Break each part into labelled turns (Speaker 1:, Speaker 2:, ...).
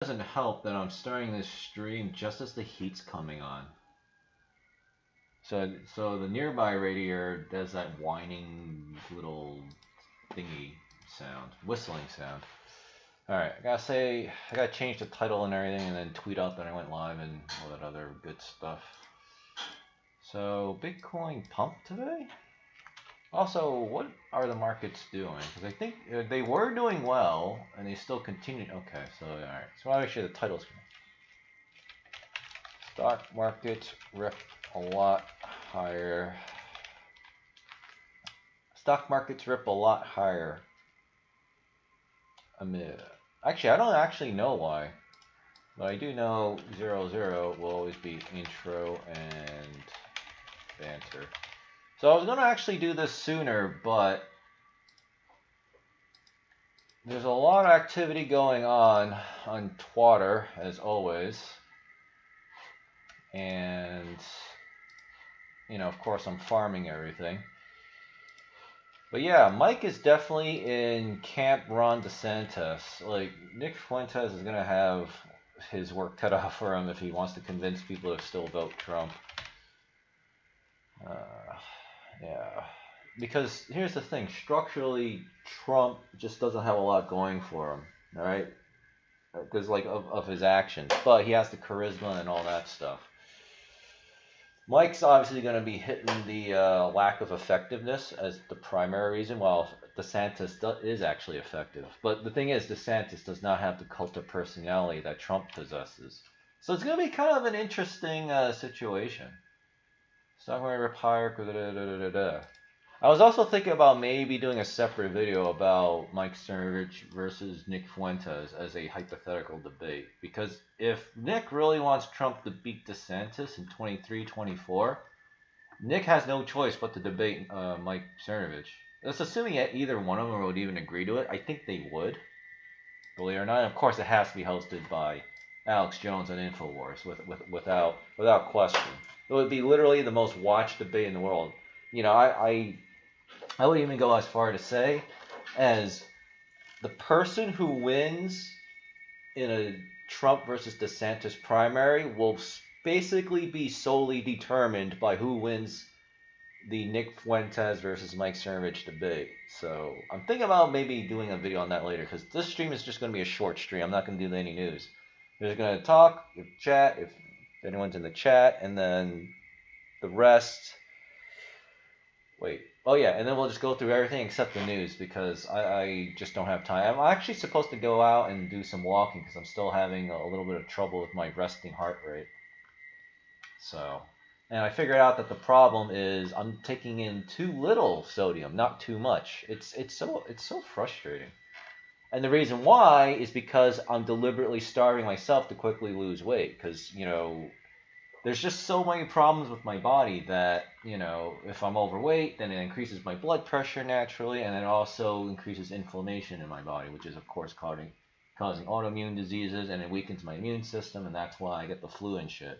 Speaker 1: Doesn't help that I'm starting this stream just as the heat's coming on. So the nearby radiator does that whining little thingy sound, whistling sound. Alright, I gotta change the title and everything and then tweet out that I went live and all that other good stuff. So, Bitcoin pumped today? Also, what are the markets doing? Because I think they were doing well, and they still continued. Okay, so alright. So I'll make sure the title's stock markets ripped a lot higher. Stock markets rip a lot higher. Actually, I don't actually know why, but I do know 00 will always be intro and banter. So I was gonna actually do this sooner, but there's a lot of activity going on Twitter, as always. And, you know, of course, I'm farming everything. But yeah, Mike is definitely in Camp Ron DeSantis. Like, Nick Fuentes is going to have his work cut out for him if he wants to convince people to still vote Trump. Yeah. Because here's the thing, structurally, Trump just doesn't have a lot going for him, all right? Because, like, of his actions. But he has the charisma and all that stuff. Mike's obviously going to be hitting the lack of effectiveness as the primary reason, while DeSantis is actually effective. But the thing is, DeSantis does not have the cult of personality that Trump possesses. So it's going to be kind of an interesting situation. Stock market rip higher. I was also thinking about maybe doing a separate video about Mike Cernovich versus Nick Fuentes as a hypothetical debate. Because if Nick really wants Trump to beat DeSantis in 23-24, Nick has no choice but to debate Mike Cernovich. That's assuming either one of them would even agree to it. I think they would, believe it or not. And of course, it has to be hosted by Alex Jones on InfoWars, without question. It would be literally the most watched debate in the world. You know, I would even go as far to say as the person who wins in a Trump versus DeSantis primary will basically be solely determined by who wins the Nick Fuentes versus Mike Cernovich debate. So I'm thinking about maybe doing a video on that later, because this stream is just going to be a short stream. I'm not going to do any news. We're just going to talk, chat, if anyone's in the chat, and then the rest. Wait. Oh yeah, and then we'll just go through everything except the news, because I just don't have time. I'm actually supposed to go out and do some walking because I'm still having a little bit of trouble with my resting heart rate. So, and I figured out that the problem is I'm taking in too little sodium, not too much. It's so frustrating. And the reason why is because I'm deliberately starving myself to quickly lose weight, because, you know, there's just so many problems with my body that, you know, if I'm overweight, then it increases my blood pressure naturally, and it also increases inflammation in my body, which is, of course, causing autoimmune diseases, and it weakens my immune system, and that's why I get the flu and shit.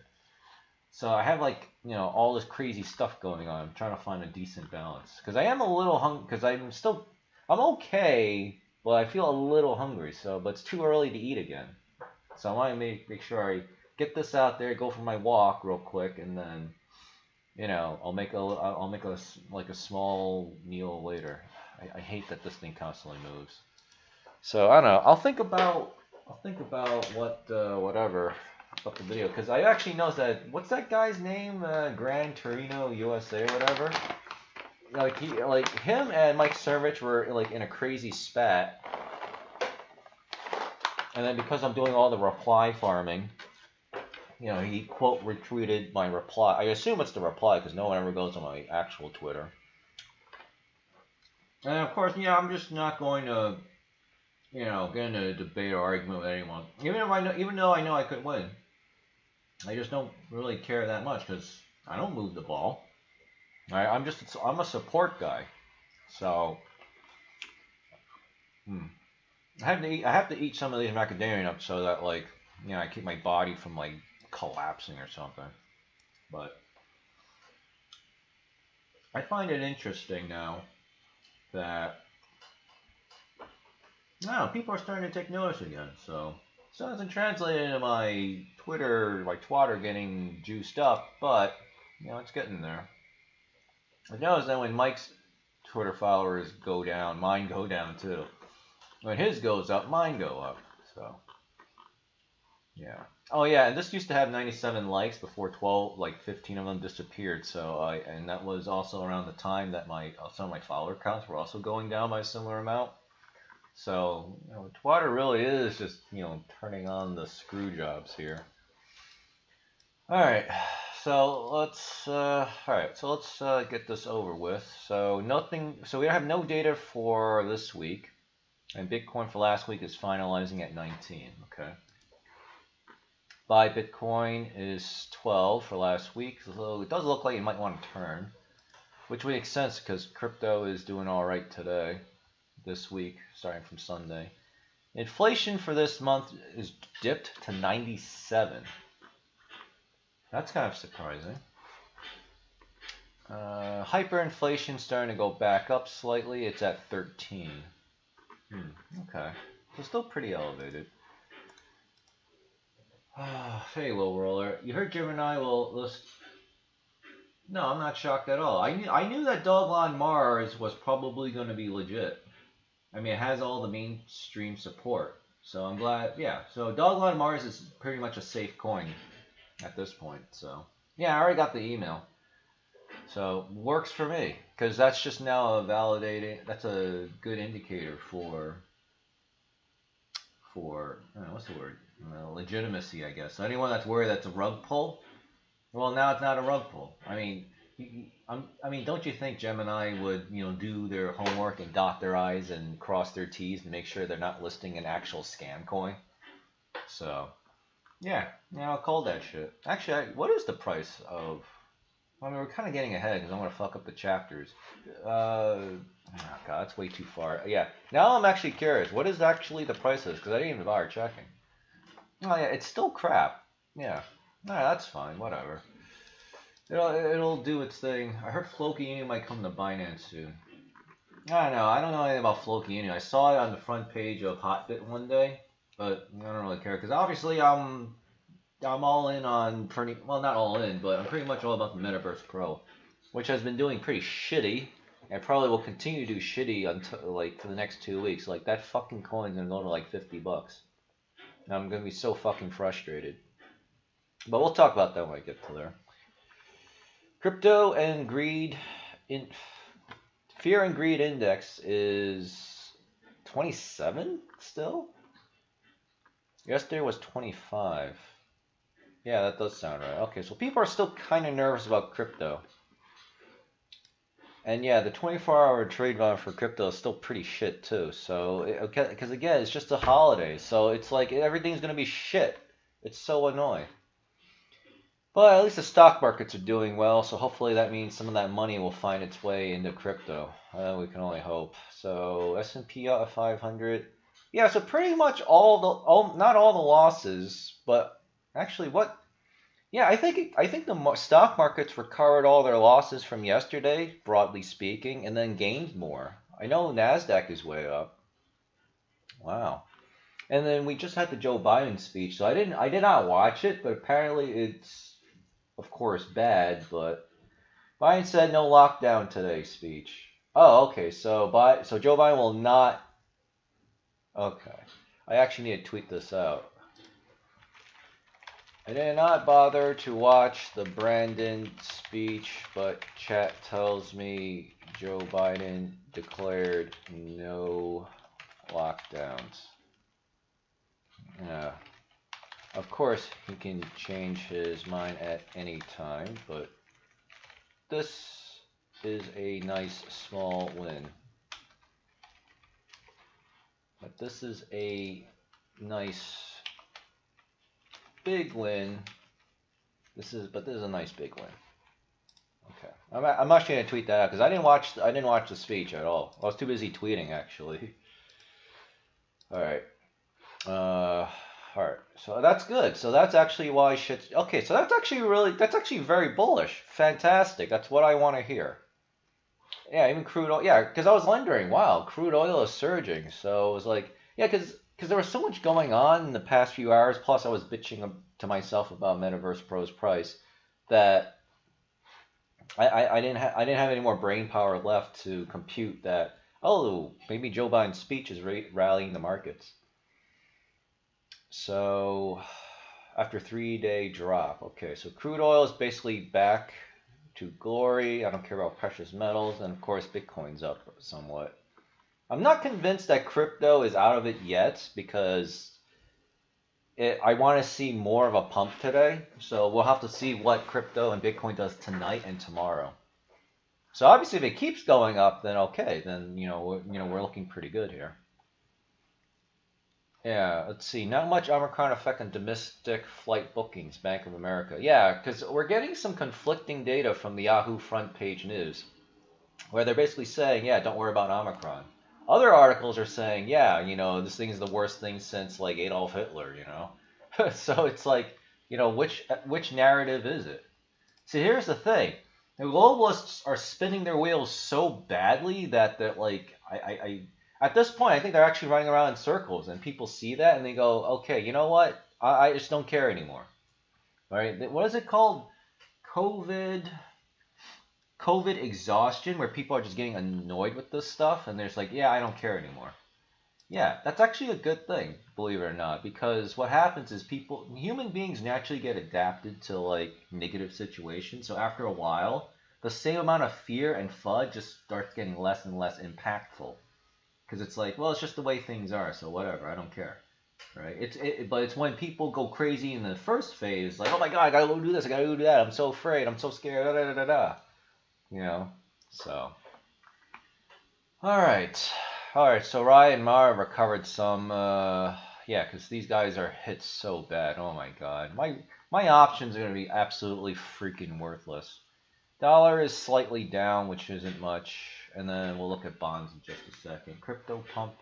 Speaker 1: So I have, like, you know, all this crazy stuff going on. I'm trying to find a decent balance. Because I am a little hungry, because I'm okay, but I feel a little hungry, but it's too early to eat again. So I want to make sure I get this out there, go for my walk real quick, and then, you know, I'll make a small meal later. I hate that this thing constantly moves. So I don't know. I'll think about whatever about the video, because I actually know that, what's that guy's name? Gran Torino USA or whatever. Like him and Mike Cernovich were like in a crazy spat. And then because I'm doing all the reply farming, you know, he quote retweeted my reply. I assume it's the reply because no one ever goes on my actual Twitter. And of course, yeah, I'm just not going to, you know, get into a debate or argument with anyone. Even though I know I could win, I just don't really care that much because I don't move the ball. I'm a support guy. So I have to eat some of these macadamia nuts so that, like, you know, I keep my body from, like, collapsing or something. But I find it interesting now that, no, people are starting to take notice again. So So it hasn't translated into my Twitter, my twatter getting juiced up, but it's getting there. I noticed that when Mike's Twitter followers go down, mine go down too. When his goes up, mine go up. So yeah. Oh yeah, and this used to have 97 likes before 12, like 15 of them disappeared. And that was also around the time that some of my follower counts were also going down by a similar amount. So Twitter really is just turning on the screw jobs here. All right, so let's get this over with. So we have no data for this week, and Bitcoin for last week is finalizing at 19. Okay. Buy Bitcoin is 12 for last week, so it does look like you might want to turn, which makes sense because crypto is doing all right today, this week, starting from Sunday. Inflation for this month is dipped to 97. That's kind of surprising. Hyperinflation starting to go back up slightly. It's at 13. Okay, so still pretty elevated. Hey, low roller. You heard Gemini? Well, no, I'm not shocked at all. I knew that Dog on Mars was probably going to be legit. I mean, it has all the mainstream support, so I'm glad. Yeah, so Dog on Mars is pretty much a safe coin at this point. So yeah, I already got the email. So works for me because that's just now a validating. That's a good indicator for I don't know, what's the word? Legitimacy, I guess. So anyone that's worried that's a rug pull, well, now it's not a rug pull. I mean, don't you think Gemini would, do their homework and dot their I's and cross their T's and make sure they're not listing an actual scam coin? So, yeah, I'll call that shit. Actually, what is the price of? I mean, we're kind of getting ahead because I'm gonna fuck up the chapters. Oh God, that's way too far. Yeah, now I'm actually curious. What is actually the price of this? Because I didn't even bother checking. Oh yeah, it's still crap. Yeah, that's fine. Whatever. It'll do its thing. I heard Floki Union might come to Binance soon. I don't know. I don't know anything about Floki Union. I saw it on the front page of Hotbit one day, but I don't really care because obviously I'm all in on not all in, but I'm pretty much all about the Metaverse Pro, which has been doing pretty shitty, and probably will continue to do shitty until for the next 2 weeks. Like that fucking coin's gonna go to like $50. And I'm gonna be so fucking frustrated. But we'll talk about that when I get to there. Crypto and greed fear and greed index is 27 still. Yesterday was 25. Yeah, that does sound right. Okay, so people are still kind of nervous about crypto. And yeah, the 24-hour trade volume for crypto is still pretty shit too. So, because again, it's just a holiday. So it's like everything's going to be shit. It's so annoying. But at least the stock markets are doing well. So hopefully that means some of that money will find its way into crypto. We can only hope. So S&P 500. Yeah, so pretty much not all the losses, but actually what? Yeah, I think the stock markets recovered all their losses from yesterday, broadly speaking, and then gained more. I know Nasdaq is way up. Wow. And then we just had the Joe Biden speech, so I did not watch it, but apparently it's, of course, bad. But Biden said no lockdown today speech. Oh, okay. So Joe Biden will not. Okay, I actually need to tweet this out. I did not bother to watch the Brandon speech, but chat tells me Joe Biden declared no lockdowns. Yeah. Of course, he can change his mind at any time, but this is a nice small win. But this is a nice big win. This is a nice big win. Okay, I'm actually gonna tweet that out because I didn't watch the speech at all. I was too busy tweeting actually. All right. All right. So that's good. So that's actually why shit's okay. So that's actually very bullish. Fantastic. That's what I want to hear. Yeah, even crude oil. Yeah, because I was wondering, wow, crude oil is surging. So it was like, yeah, because because there was so much going on in the past few hours. Plus, I was bitching to myself about Metaverse Pro's price that I didn't have any more brain power left to compute that. Oh, maybe Joe Biden's speech is rallying the markets. So after 3-day drop, okay. So crude oil is basically back to glory. I don't care about precious metals, and of course Bitcoin's up somewhat. I'm not convinced that crypto is out of it yet because I want to see more of a pump today. So we'll have to see what crypto and Bitcoin does tonight and tomorrow. So obviously, if it keeps going up, then okay, then we're looking pretty good here. Yeah, let's see. Not much Omicron effect on domestic flight bookings, Bank of America. Yeah, because we're getting some conflicting data from the Yahoo front page news, where they're basically saying, yeah, don't worry about Omicron. Other articles are saying, yeah, this thing is the worst thing since like Adolf Hitler, So it's like, which narrative is it? See, here's the thing. The globalists are spinning their wheels so badly that they're like, at this point, I think they're actually running around in circles, and people see that and they go, okay, you know what? I just don't care anymore. Right? What is it called? COVID exhaustion, where people are just getting annoyed with this stuff, and there's like, yeah, I don't care anymore. Yeah, that's actually a good thing, believe it or not, because what happens is human beings naturally get adapted to like negative situations. So after a while, the same amount of fear and FUD just starts getting less and less impactful, because it's like, well, it's just the way things are, so whatever, I don't care, right? But it's when people go crazy in the first phase, like, oh my god, I gotta go do this, I gotta go do that, I'm so afraid, I'm so scared, da da da da da, So, all right, so Ryan and Mara recovered some, yeah, because these guys are hit so bad. Oh my god. My options are going to be absolutely freaking worthless. Dollar is slightly down, which isn't much, and then we'll look at bonds in just a second. Crypto pump.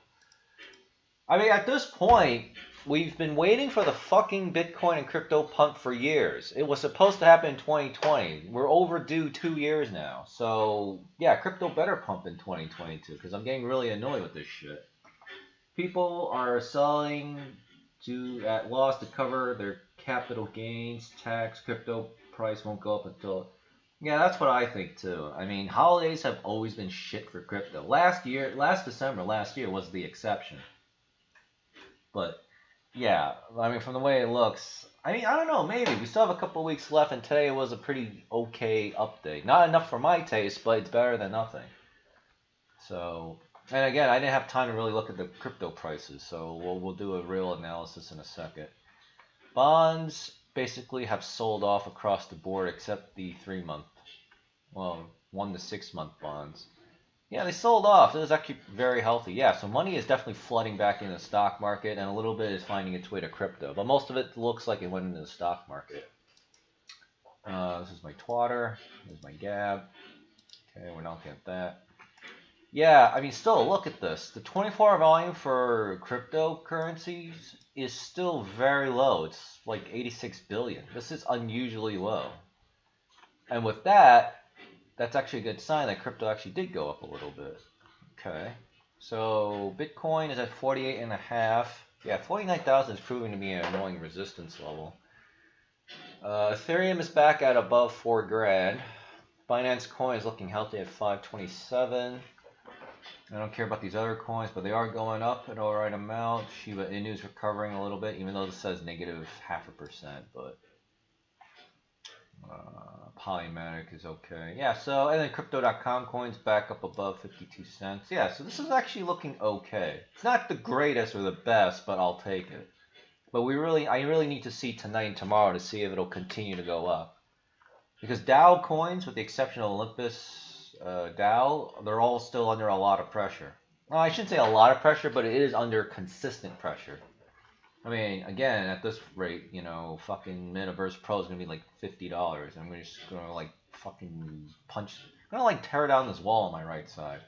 Speaker 1: I mean, at this point, we've been waiting for the fucking Bitcoin and crypto pump for years. It was supposed to happen in 2020. We're overdue 2 years now. So, yeah, crypto better pump in 2022 because I'm getting really annoyed with this shit. People are selling at loss to cover their capital gains. Tax, crypto price won't go up until... Yeah, that's what I think too. I mean, holidays have always been shit for crypto. Last December was the exception. But, yeah, I mean, from the way it looks, I mean, I don't know, maybe. We still have a couple weeks left, and today was a pretty okay update. Not enough for my taste, but it's better than nothing. So, and again, I didn't have time to really look at the crypto prices, so we'll do a real analysis in a second. Bonds basically have sold off across the board except the 3-month, 1 to 6 month bonds. Yeah, they sold off. It was actually very healthy. Yeah, so money is definitely flooding back into the stock market, and a little bit is finding its way to crypto. But most of it looks like it went into the stock market. This is my twatter. This is my gab. Okay, we're not looking at that. Yeah, I mean, still, look at this. The 24-hour volume for cryptocurrencies is still very low. It's like 86 billion. This is unusually low. And with that, that's actually a good sign that crypto actually did go up a little bit. Okay. So Bitcoin is at 48.5. Yeah, 49,000 is proving to be an annoying resistance level. Ethereum is back at above 4 grand. Binance Coin is looking healthy at 527. I don't care about these other coins, but they are going up an alright amount. Shiba Inu is recovering a little bit, even though this says negative 0.5%, but Polymatic is okay. Yeah, so, and then Crypto.com coins back up above 52 cents. Yeah, so this is actually looking okay. It's not the greatest or the best, but I'll take it. But I really need to see tonight and tomorrow to see if it'll continue to go up. Because Dow coins, with the exception of Olympus, Dow, they're all still under a lot of pressure. Well, I shouldn't say a lot of pressure, but it is under consistent pressure. I mean, again, at this rate, fucking Metaverse Pro is going to be like $50, and we're just going to like fucking punch, I'm going to like tear down this wall on my right side.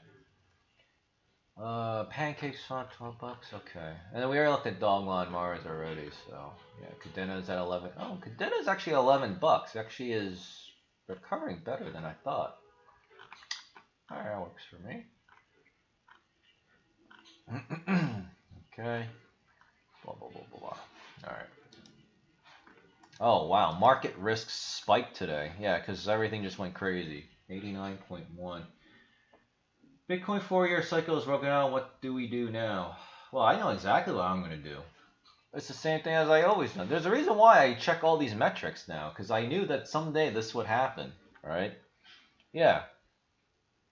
Speaker 1: Pancakes on $12, okay. And then we already looked at Donglan Mars already, so yeah, Cadena's at 11. Oh, Cadena's actually $11. Actually is recovering better than I thought. Alright, that works for me. Okay. Blah, blah, blah, blah, blah. All right. Oh, wow. Market risks spiked today. Yeah, because everything just went crazy. 89.1. Bitcoin 4-year cycle is broken out. What do we do now? Well, I know exactly what I'm going to do. It's the same thing as I always done. There's a reason why I check all these metrics now, because I knew that someday this would happen, right? Yeah.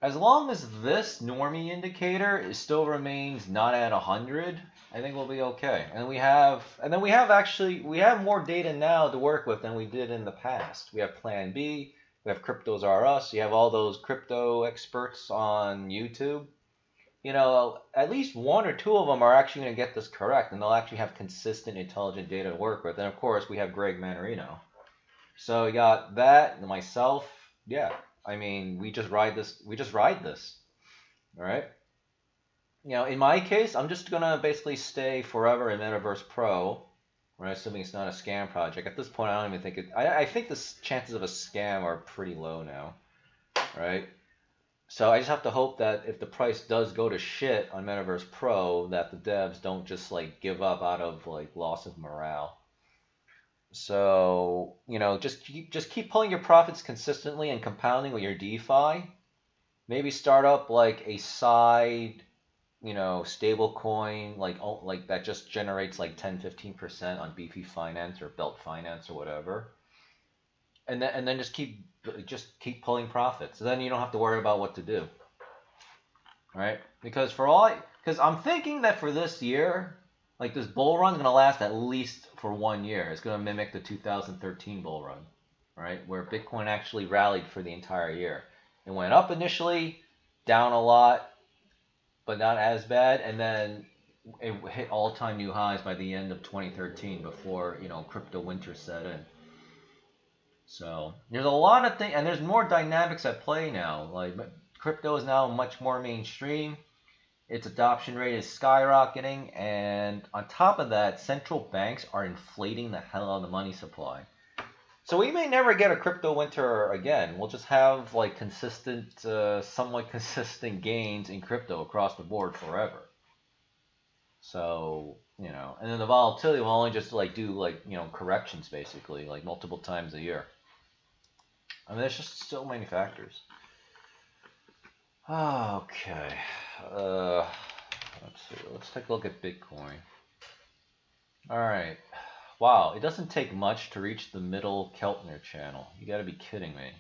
Speaker 1: As long as this Normie indicator still remains not at 100, I think we'll be okay. And we have more data now to work with than we did in the past. We have Plan B, we have Cryptos R Us, you have all those crypto experts on YouTube. You know, at least one or two of them are actually going to get this correct, and they'll actually have consistent, intelligent data to work with. And of course, we have Greg Mannarino. So you got that, and myself. Yeah, I mean, we just ride this. All right. You know, in my case, I'm just gonna basically stay forever in Metaverse Pro, right? Assuming it's not a scam project. At this point, I don't even think it. I think the chances of a scam are pretty low now, right? So I just have to hope that if the price does go to shit on Metaverse Pro, that the devs don't just like give up out of like loss of morale. So, you know, just keep pulling your profits consistently and compounding with your DeFi. Maybe start up like a side, you know, stable coin like that just generates like 10-15% on Beefy Finance or Belt Finance or whatever. And then just keep pulling profits. So then you don't have to worry about what to do. Right? Because I'm thinking that for this year, like this bull run is gonna last at least for 1 year. It's gonna mimic the 2013 bull run, right? Where Bitcoin actually rallied for the entire year. It went up initially, down a lot, but not as bad, and then it hit all-time new highs by the end of 2013 before, you know, crypto winter set in. So there's a lot of things, and there's more dynamics at play now. Like crypto is now much more mainstream. Its adoption rate is skyrocketing, and on top of that, central banks are inflating the hell out of the money supply. So we may never get a crypto winter again. We'll just have like consistent, somewhat consistent gains in crypto across the board forever. So, you know, and then the volatility will only just like do like, you know, corrections basically, like multiple times a year. I mean, there's just so many factors. Okay. Let's see. Let's take a look at Bitcoin. All right. Wow, it doesn't take much to reach the middle Keltner channel. You got to be kidding me.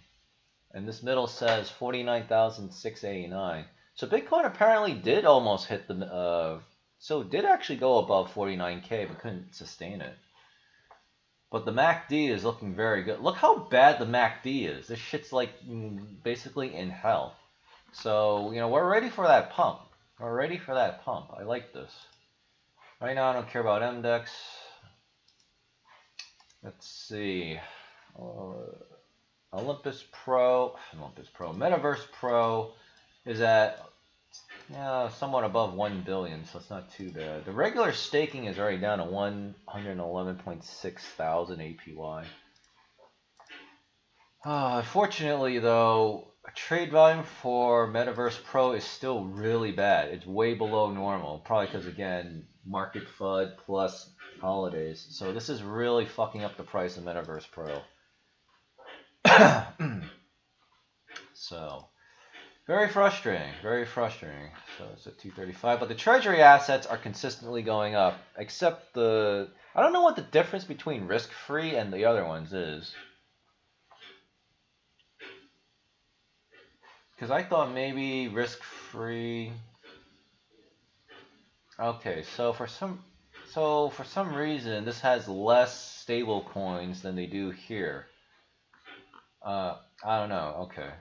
Speaker 1: And this middle says 49,689. So Bitcoin apparently did almost hit the so it did actually go above 49K, but couldn't sustain it. But the MACD is looking very good. Look how bad the MACD is. This shit's like basically in hell. So, you know, we're ready for that pump. We're ready for that pump. I like this. Right now, I don't care about MDEX. Let's see. Metaverse Pro is at somewhat above 1 billion, so it's not too bad. The regular staking is already down to 111.6 thousand APY. Unfortunately, though, trade volume for Metaverse Pro is still really bad. It's way below normal, probably because, again, market FUD plus holidays. So this is really fucking up the price of Metaverse Pro. So, very frustrating, very frustrating. So it's at 235, but the Treasury assets are consistently going up, except I don't know what the difference between risk-free and the other ones is. Because I thought maybe risk-free. Okay, so for some reason this has less stable coins than they do here. I don't know. Okay,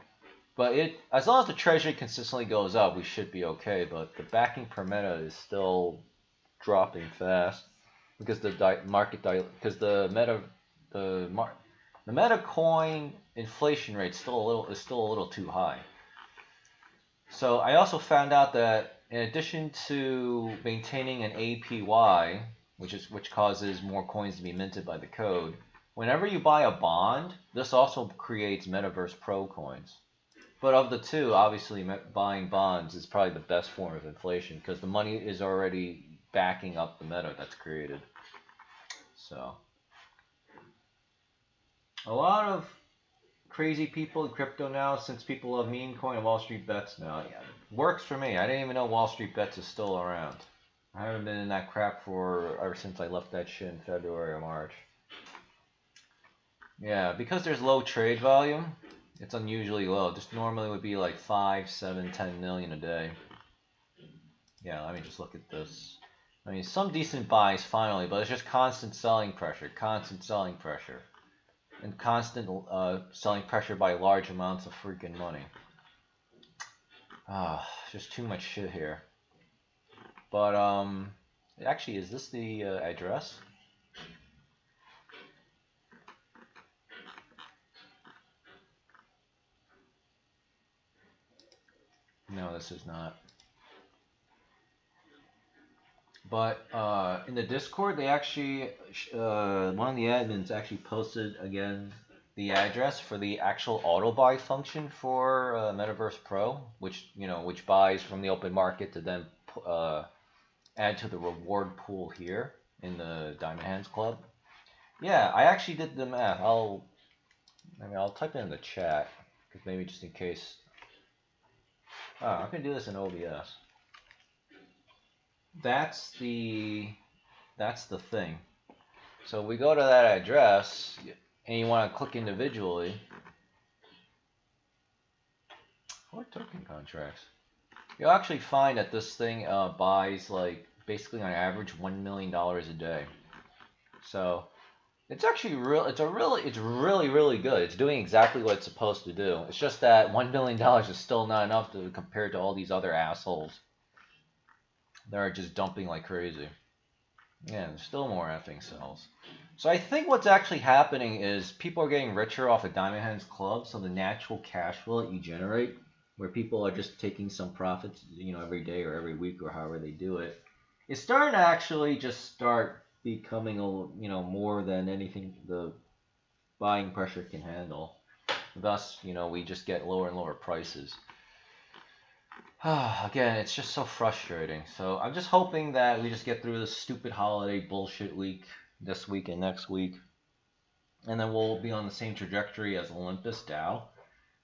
Speaker 1: but as long as the Treasury consistently goes up, we should be okay. But the backing per meta is still dropping fast because the meta coin inflation rate is still a little too high. So I also found out that in addition to maintaining an APY, which causes more coins to be minted by the code, whenever you buy a bond, this also creates Metaverse Pro coins. But of the two, obviously buying bonds is probably the best form of inflation because the money is already backing up the meta that's created. So a lot of crazy people in crypto now, since people love meme coin and Wall Street Bets now. Yeah, works for me. I didn't even know Wall Street Bets is still around. I haven't been in that crap for ever since I left that shit in February or March. Yeah, because there's low trade volume, it's unusually low. Just normally would be like 5, 7, 10 million a day. Yeah, let me just look at this. I mean, some decent buys finally, but it's just constant selling pressure, and constant selling pressure by large amounts of freaking money. Just too much shit here. But actually, is this the address? No, this is not. But in the Discord, they actually, one of the admins actually posted again the address for the actual auto buy function for Metaverse Pro, which buys from the open market to then add to the reward pool here in the Diamond Hands Club. Yeah, I actually did the math. I'll type it in the chat because maybe just in case. I can do this in OBS. That's the thing. So we go to that address and you want to click individually. For token contracts, you'll actually find that this thing buys like basically on average $1 million a day. So it's actually it's really good. It's doing exactly what it's supposed to do. It's just that $1 million is still not enough to compare to all these other assholes that are just dumping like crazy. Yeah, there's still more effing cells. So I think what's actually happening is people are getting richer off of Diamond Hands Club, so the natural cash flow that you generate, where people are just taking some profits, every day or every week or however they do it, it's starting to actually just start becoming more than anything the buying pressure can handle. Thus, we just get lower and lower prices. Again, it's just so frustrating. So I'm just hoping that we just get through this stupid holiday bullshit week this week and next week, and then we'll be on the same trajectory as Olympus DAO,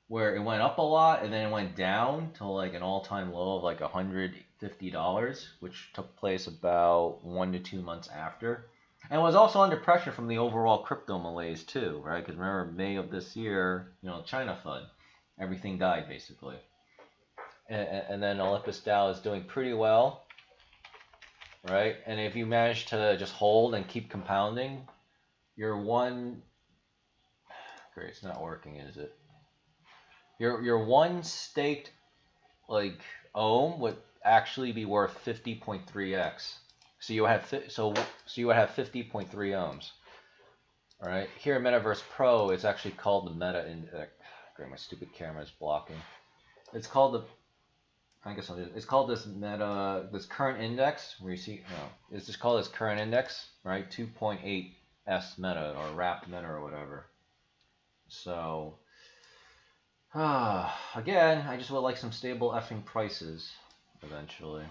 Speaker 1: where it went up a lot and then it went down to like an all-time low of like $150, which took place about 1 to 2 months after, and was also under pressure from the overall crypto malaise too, right? Because remember, May of this year, China FUD, everything died basically. And then Olympus DAO is doing pretty well, right? And if you manage to just hold and keep compounding, your one... Great, it's not working, is it? Your one staked like ohm would actually be worth 50.3x. So you would have 50.3 ohms. All right. Here in Metaverse Pro, it's actually called the Meta Index. Great, my stupid camera is blocking. It's called the... it's called this current index, where you see, it's just called this current index, right? 2.8s meta or wrapped meta or whatever. So, again, I just would like some stable effing prices eventually.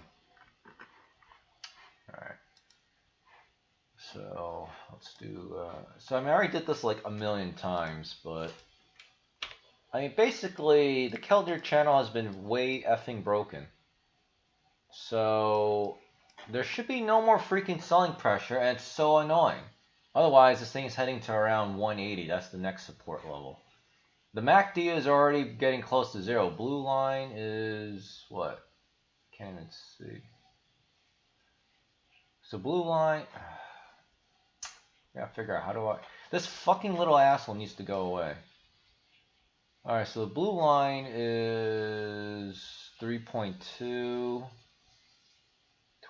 Speaker 1: Alright. So, let's do, I already did this like a million times, but basically, the Kelder channel has been way effing broken. So, there should be no more freaking selling pressure, and it's so annoying. Otherwise, this thing is heading to around 180. That's the next support level. The MACD is already getting close to 0. Blue line is what? Can't even see. So blue line... I gotta figure out how do I... This fucking little asshole needs to go away. Alright, so the blue line is 3.2,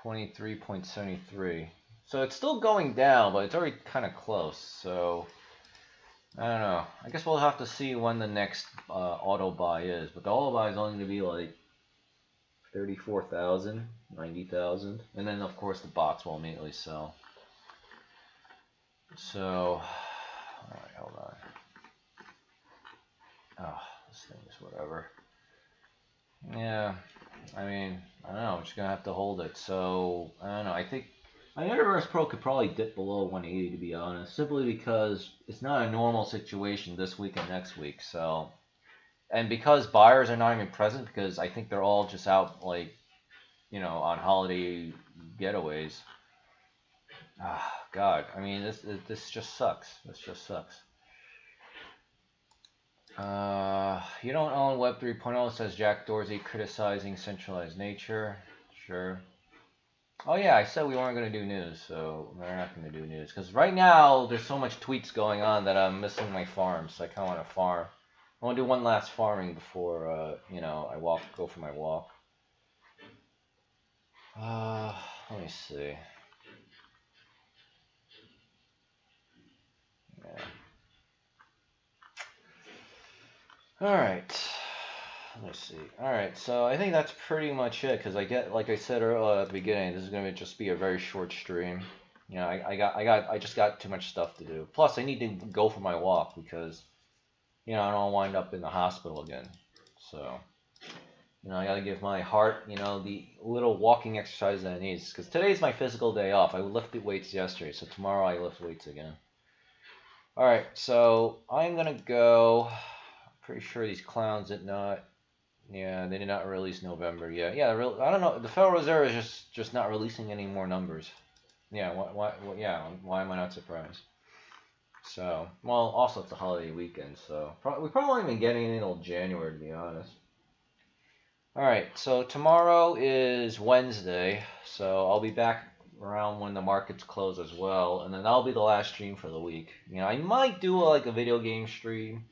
Speaker 1: 23.73. So it's still going down, but it's already kind of close. So, I don't know. I guess we'll have to see when the next auto buy is. But the auto buy is only going to be like 34,000, 90,000. And then, of course, the bots will immediately sell. So, alright, hold on. Oh, this thing is whatever. Yeah. I mean, I don't know. I'm just gonna have to hold it. So I don't know. I think my Metaverse Pro could probably dip below 180 to be honest, simply because it's not a normal situation this week and next week. So and because buyers are not even present because I think they're all just out like on holiday getaways. Ah, God. I mean, this just sucks. This just sucks. You don't own Web 3.0, says Jack Dorsey, criticizing centralized nature. Sure. Oh yeah, I said we weren't going to do news, so we're not going to do news. Because right now, there's so much tweets going on that I'm missing my farm, so I kind of want to farm. I want to do one last farming before, I go for my walk. Let me see. Yeah. All right. Let me see. All right, so I think that's pretty much it. Cause like I said earlier at the beginning, this is gonna just be a very short stream. I just got too much stuff to do. Plus, I need to go for my walk because, I don't wind up in the hospital again. So, I gotta give my heart, the little walking exercise that it needs. Cause today's my physical day off. I lifted weights yesterday, so tomorrow I lift weights again. All right, so I'm gonna go. Pretty sure these clowns did not. Yeah, they did not release November yet. Yeah, I don't know. The Federal Reserve is just not releasing any more numbers. Yeah, why am I not surprised? So, well, also it's a holiday weekend, so we probably won't even get anything until January, to be honest. All right, so tomorrow is Wednesday, so I'll be back around when the markets close as well, and then that'll be the last stream for the week. I might do like a video game stream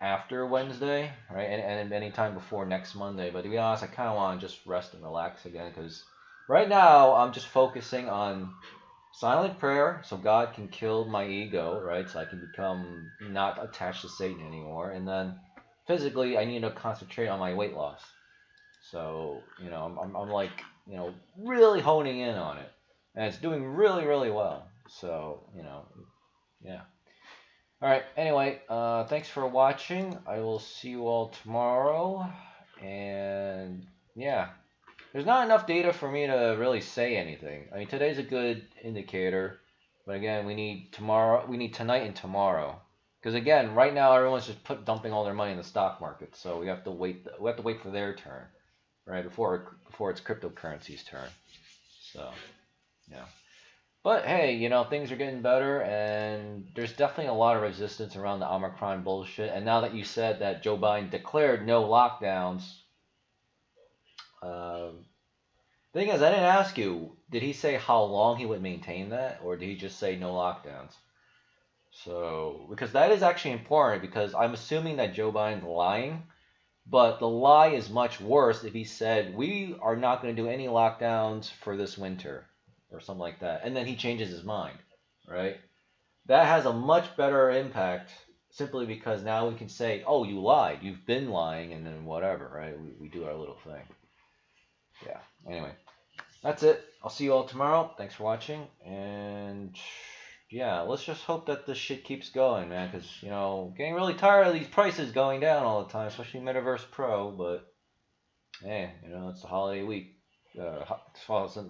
Speaker 1: after Wednesday, right? And anytime before next Monday. But to be honest, I kind of want to just rest and relax again because right now I'm just focusing on silent prayer so God can kill my ego, right? So I can become not attached to Satan anymore. And then physically, I need to concentrate on my weight loss. So, I'm like, really honing in on it. And it's doing really, really well. So, yeah. All right. Anyway, thanks for watching. I will see you all tomorrow. And yeah, there's not enough data for me to really say anything. I mean, today's a good indicator, but again, we need tomorrow. We need tonight and tomorrow. Because again, right now everyone's just dumping all their money in the stock market, so we have to wait. We have to wait for their turn, right? Before it's cryptocurrency's turn. So, yeah. But hey, things are getting better, and there's definitely a lot of resistance around the Omicron bullshit. And now that you said that Joe Biden declared no lockdowns, thing is, I didn't ask you, did he say how long he would maintain that, or did he just say no lockdowns? So, because that is actually important, because I'm assuming that Joe Biden's lying, but the lie is much worse if he said, we are not going to do any lockdowns for this winter, or something like that, and then he changes his mind, right? That has a much better impact simply because now we can say, oh, you lied, you've been lying, and then whatever, right? We do our little thing. Yeah, anyway, that's it. I'll see you all tomorrow. Thanks for watching, and yeah, let's just hope that this shit keeps going, man, because, getting really tired of these prices going down all the time, especially Metaverse Pro, but hey, it's the holiday week. Holiday